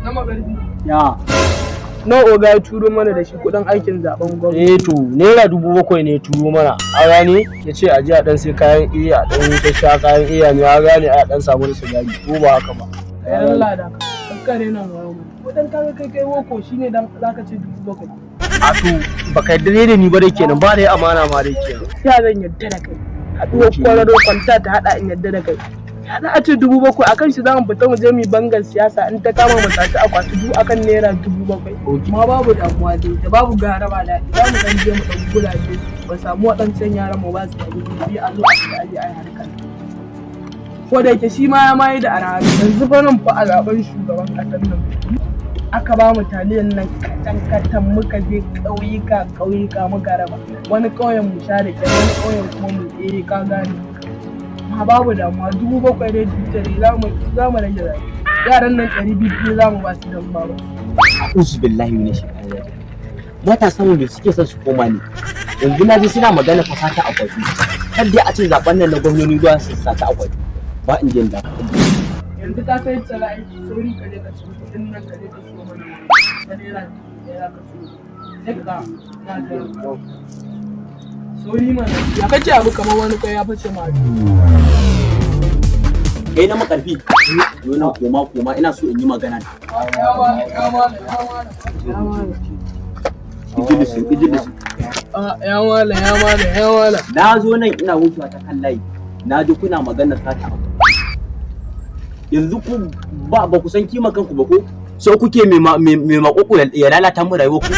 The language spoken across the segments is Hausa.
Na magarbi. Ya. Na oga ya turo mana da shi kudin aikin zaben gwamnati. To naira 7,000 ne turo mana. A gane ya ce a ji a dan sai kayan iya a dan ta sha kayan iya ne a gane a dan samu sigari ko ba haka ba. Kayan lada ka. Kankare nan wani. Kudin kaga kai woko shine dan zaka ce 7,000. A to baka yarda da ni ba dai kenan ba dai amana ma dai kenan. Ya zan yarda da kai. Haduwar kwararo kwanta ta hada in yarda da kai. Hada a ce 7,000 akan shi zamu fita mu je mu bangar siyasa in ta kama mu tashi akwati duk akan naira 7,000. Ma babu damuwa dai da babu gara ba daɗi za mu dan je mu dan gulaje ba samu waɗancan yaran mu ba su da biyu a zo a ci aje ai harkar. Ko da yake shi ma ya mai da arha yanzu fa nan fa a zaben shugaban ƙasar nan aka ba mu taliyan nan katan muka je ƙauyuka muka raba wani ƙauyen mu sha da kyar wani ƙauyen kuma mu ka gane. Ma babu damuwa 7,000 dai za mu rage zai yaran nan 200 za mu ba su dan babu. A'udhu billahi minash shaitanir rajim. Matasan da suke son su koma ne. Yanzu na ji suna magana fasata a kwafi. Kar dai a ce zaben nan na gwamnati zuwa su sata a kwafi. Ba in jin da. Yanzu ka sai tsara aiki sauri ka je ka ci kudin nan ka je ka so mana. Ka naira ka so. Sai ka na da sauri mana. Ya kace abu kamar wani kai ya fice ma. Kai na makarfi yana koma ina so in yi magana ya wala na zo nan ina wucewa ta kan layi na ji kuna magana sata abu yanzu ku ba ku san kima kanku ba ko so kuke mai makoko ya lalata mu rayuwa ku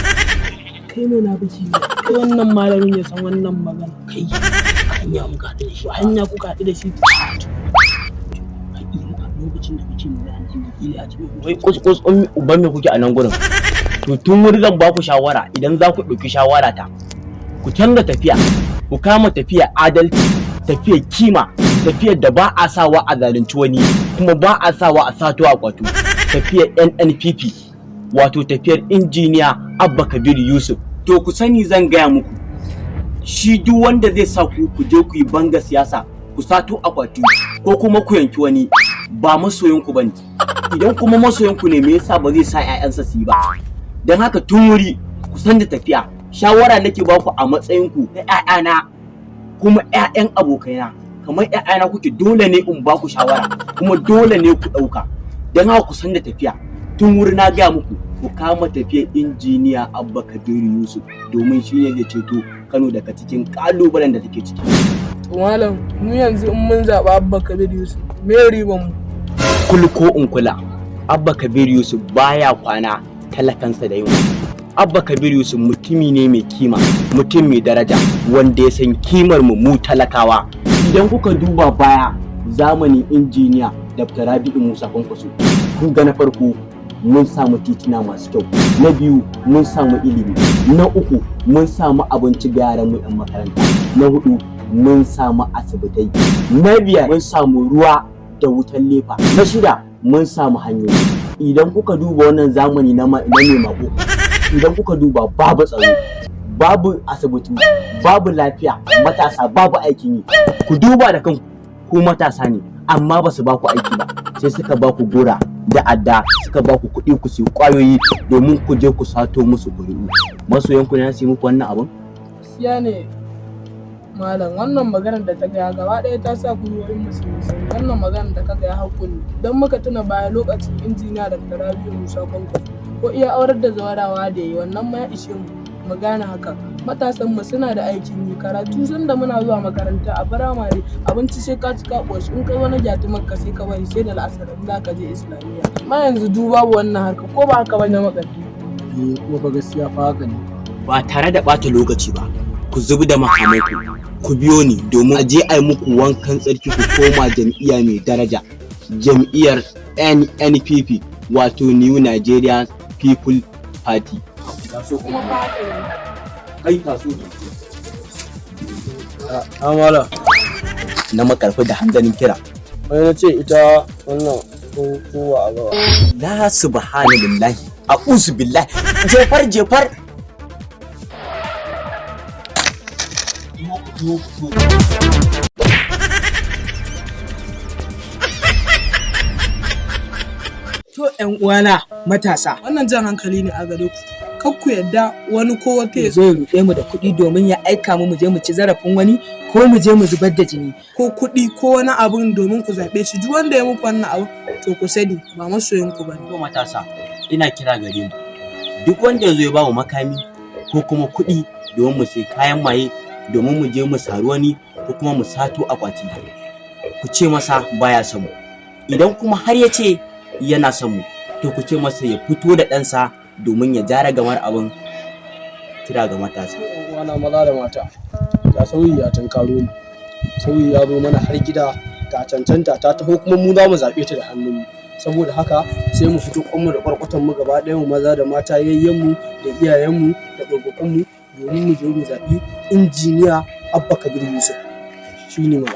kai ne na biki kai wannan malamin ya san wannan magana kai hanya muka haɗu da shi hanya kuka haɗu da shi lokacin da kake mu an ji kila a cikin wai kus uban me kuke a nan gurin to tun wuri zan ba ku shawara idan za ku ɗauki shawara ta ku canza tafiya ku kama tafiya adalci tafiyar kima tafiyar da ba a sawa a zalunci wani kuma ba a sawa a sato a kwato tafiyar NNPP wato tafiyar injiniya Abba Kabir Yusuf to ku sani zan gaya muku shi duk wanda zai sa ku je ku yi banga siyasa ku sato akwati ko kuma ku yanki wani ba masoyanku bane idan kuma masoyanku ne me yasa ba zai sa ƴaƴansa su yi ba dan haka tun wuri ku san da tafiya shawara nake ba ku a matsayinku na ƴaƴana kuma ƴaƴan abokaina kamar ƴaƴana kuke dole ne in ba ku shawara kuma dole ne ku ɗauka dan haka ku san da tafiya tun wuri na gaya muku ku kama tafiyar injiniya Abba Kabir Yusuf domin shi ne zai ceto Kano daga cikin kalubalen da take ciki. Malam mu yanzu in mun zaɓa Abba Kabir Yusuf me riban mu? Kul ko in kula Abba Kabir Yusuf baya kwana talakansa da yunwa. Abba Kabir Yusuf mutumi ne mai kima, mutum mai daraja wanda ya san kimar mu talakawa. Idan kuka duba baya zamanin injiniya Dr. Rabi'u Musa Kwankwaso kun ga na farko mun samu titina masu kyau, na biyu mun samu ilimi, na uku mun samu abinci ga yaran mu 'yan makaranta, na hudu mun samu asibitai, na biyar mun samu ruwa da wutan nefa, na shida mun samu hanyoyi. Idan kuka duba wannan zamani na mai mako, idan kuka duba babu tsaro, babu asibiti, babu lafiya, matasa babu aikin yi. Ku duba da kanku, ku matasa ne amma ba su ba ku aiki ba, sai suka ba ku gora da adda, suka ba ku kuɗi ku siyo ƙwayoyi domin ku je ku sato musu ƙuri'u. Masoyanku ne su yi muku wannan abin? Gaskiya ne malam, wannan maganar da ta gaya gaba ɗaya ta sa gwiwoyin musulmi. Wannan maganar da ka gaya hakuri don muka tuna baya lokacin injiniya da Rabi'u Musa Kwankwaso ko iya aurar da zawarawa da yi wannan ma ya ishe mu gane haka. Matasan mu suna da aikin yi, karatu sun da muna zuwa makaranta a firamare, abinci sai ka ci ka ƙoshi, in kai wani jatumar ka sai ka bari sai da la'asar in za ka je islamiyya. Ma yanzu duba wannan harka ko ba haka ba na makarfi. Kuma ba gaskiya fa haka ne. Ba tare da ɓata lokaci ba, ku zubi da makamaiku, ku biyo ni domin a je a yi muku wankan tsarki ku koma jam'iyya mai daraja, jam'iyyar NNPP wato New Nigerian People Party. Kuma ba haka ne. Kai taso Amala. na makarfi da hanzarin kira. Wai na ce ita wannan kowa a gaba. La subhanallahi, a'udhu billahi, jefar. To ƴan uwana matasa. Wannan jan hankali ne a gare ku. Kar ku yadda wani ko wata ya zo ya ruɗe mu da kuɗi domin ya aika mu je mu ci zarafin wani ko mu je mu zubar da jini. Ko kuɗi ko wani abun domin ku zaɓe shi. Duk wanda ya muku wannan abu to ku sani ba masoyin ku bane. To matasa ina kira gare mu. Duk wanda ya zo ya ba mu makami ko kuma kuɗi domin mu sai kayan maye domin mu je mu sari wani ko kuma mu sato akwati. Ku ce masa baya son mu. Idan kuma har ya ce yana son mu to ku ce masa ya fito da ɗansa domin ya jara gamar abin. Kira ga matasa. Wana maza da mata ga sauyi ya tunkaro mu, sauyi ya zo mana har gida, ga cancanta ta taho kuma mu za mu zaɓe ta da hannunmu. Saboda haka sai mu fito kwanmu da kwarkwatan mu gaba ɗaya mu maza da mata, yayyenmu da iyayenmu da ɗaukakanmu domin mu je mu zaɓi injiniya Abba Kabir Yusuf. Shi ne mu